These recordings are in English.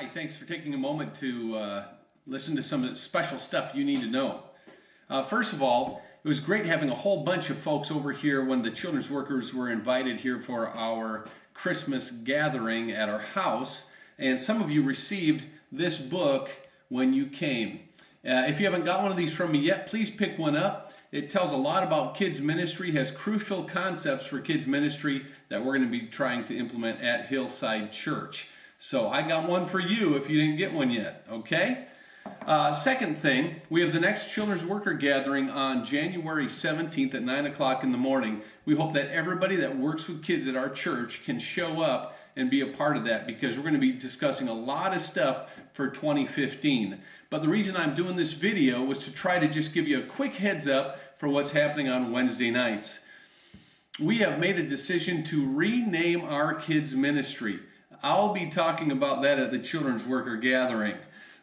Hi, thanks for taking a moment to listen to some special stuff you need to know. First of all, it was great having a whole bunch of folks over here when the children's workers were invited here for our Christmas gathering at our house. And some of you received this book when you came. If you haven't got one of these from me yet, please pick one up. It tells a lot about kids ministry, has crucial concepts for kids ministry that we're going to be trying to implement at Hillside Church. So I got one for you if you didn't get one yet, okay? Second thing, we have the next children's worker gathering on January 17th at 9 o'clock in the morning. We hope that everybody that works with kids at our church can show up and be a part of that, because we're going to be discussing a lot of stuff for 2015. But the reason I'm doing this video was to try to just give you a quick heads up for what's happening on Wednesday nights. We have made a decision to rename our kids ministry. I'll be talking about that at the children's worker gathering.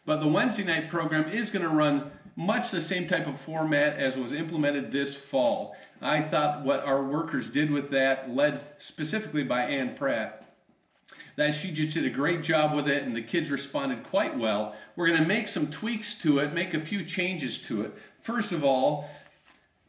But the Wednesday night program is going to run much the same type of format as was implemented this fall. I thought what our workers did with that, led specifically by Ann Pratt, that she just did a great job with it and the kids responded quite well. We're going to make some tweaks to it, make a few changes to it. First of all,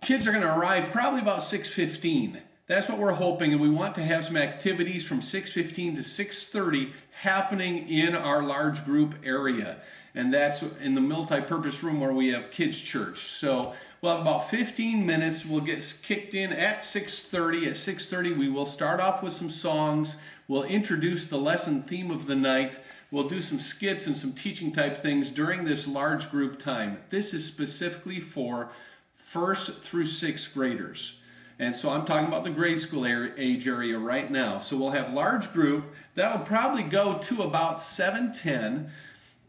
kids are going to arrive probably about 6:15. That's what we're hoping, and we want to have some activities from 6:15 to 6:30 happening in our large group area. And that's in the multi-purpose room where we have kids church. So we'll have about 15 minutes. We'll get kicked in at 6:30. At 6:30 we will start off with some songs. We'll introduce the lesson theme of the night. We'll do some skits and some teaching type things during this large group time. This is specifically for 1st through 6th graders. And so I'm talking about the grade school age area right now. So we'll have large group. That'll probably go to about 7:10.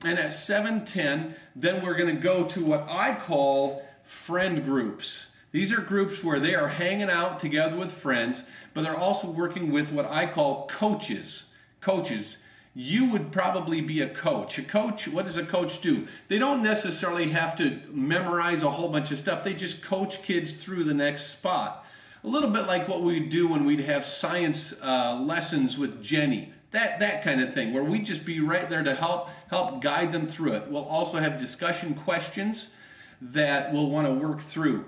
And at 7:10, then we're going to go to what I call friend groups. These are groups where they are hanging out together with friends, but they're also working with what I call coaches. Coaches. You would probably be a coach. A coach, what does a coach do? They don't necessarily have to memorize a whole bunch of stuff. They just coach kids through the next spot. A little bit like what we'd do when we'd have science lessons with Jenny. That kind of thing, where we'd just be right there to help guide them through it. We'll also have discussion questions that we'll want to work through.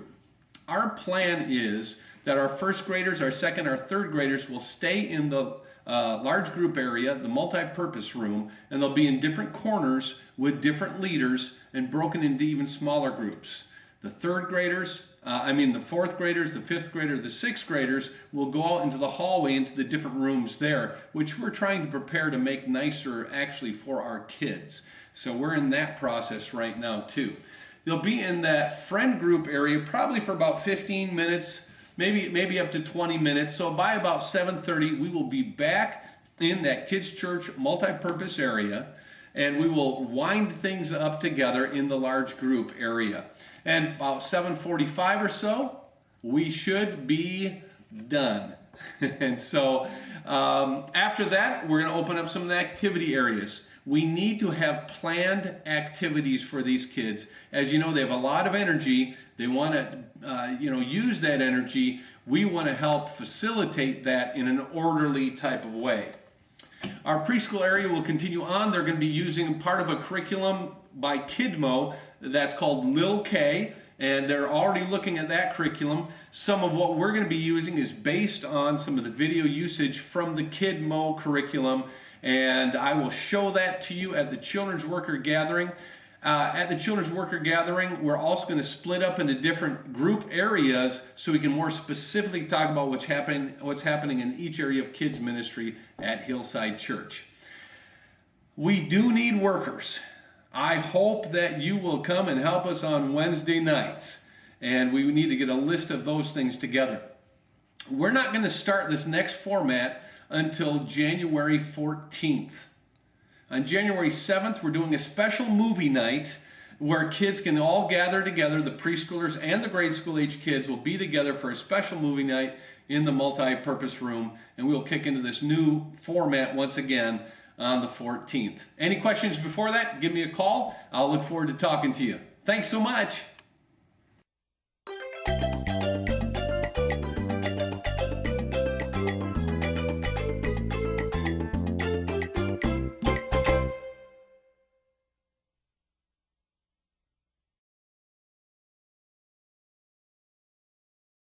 Our plan is that our 1st graders, our 2nd, our 3rd graders will stay in the large group area, the multi-purpose room, and they'll be in different corners with different leaders and broken into even smaller groups. The 4th graders, the 5th graders, the 6th graders will go out into the hallway, into the different rooms there, which we're trying to prepare to make nicer actually for our kids. So we're in that process right now too. They'll be in that friend group area probably for about 15 minutes, maybe up to 20 minutes. So by about 7:30, we will be back in that kids' church multi-purpose area, and we will wind things up together in the large group area. And about 7:45 or so, we should be done. And so after that, we're going to open up some of the activity areas. We need to have planned activities for these kids. As you know, they have a lot of energy. They want to use that energy. We want to help facilitate that in an orderly type of way. Our preschool area will continue on. They're going to be using part of a curriculum by Kidmo that's called Lil K, and they're already looking at that curriculum. Some of what we're going to be using is based on some of the video usage from the Kidmo curriculum, and I will show that to you at the children's worker gathering. At the children's worker gathering, we're also going to split up into different group areas so we can more specifically talk about what's happening in each area of kids ministry at Hillside Church. We do need workers. I hope that you will come and help us on Wednesday nights, and we need to get a list of those things together. We're not going to start this next format until January 14th. On January 7th, we're doing a special movie night where kids can all gather together. The preschoolers and the grade school age kids will be together for a special movie night in the multi-purpose room, and we'll kick into this new format once again on the 14th. Any questions before that, give me a call. I'll look forward to talking to you. Thanks so much.